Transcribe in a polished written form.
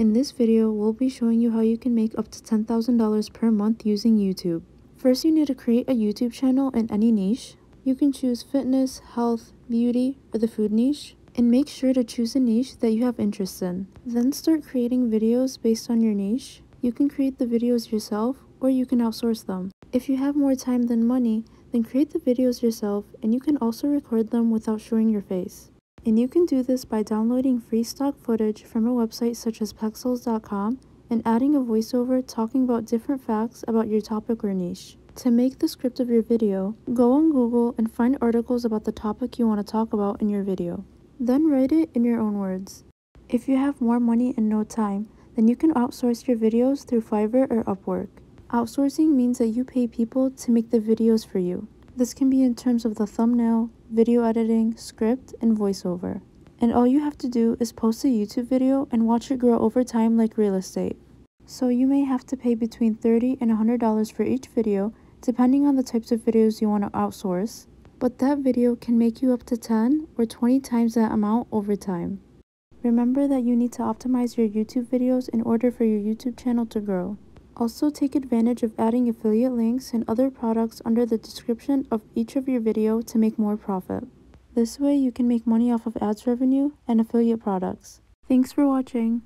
In this video, we'll be showing you how you can make up to $10,000 per month using YouTube. First, you need to create a YouTube channel in any niche. You can choose fitness, health, beauty, or the food niche. And make sure to choose a niche that you have interest in. Then start creating videos based on your niche. You can create the videos yourself, or you can outsource them. If you have more time than money, then create the videos yourself, and you can also record them without showing your face. And you can do this by downloading free stock footage from a website such as pexels.com and adding a voiceover talking about different facts about your topic or niche. To make the script of your video, go on Google and find articles about the topic you want to talk about in your video. Then write it in your own words. If you have more money and no time, then you can outsource your videos through Fiverr or Upwork. Outsourcing means that you pay people to make the videos for you. This can be in terms of the thumbnail, video editing, script, and voiceover. And all you have to do is post a YouTube video and watch it grow over time like real estate. So you may have to pay between $30 and $100 for each video, depending on the types of videos you want to outsource. But that video can make you up to 10 or 20 times that amount over time. Remember that you need to optimize your YouTube videos in order for your YouTube channel to grow. Also, take advantage of adding affiliate links and other products under the description of each of your video to make more profit. This way, you can make money off of ads revenue and affiliate products. Thanks for watching.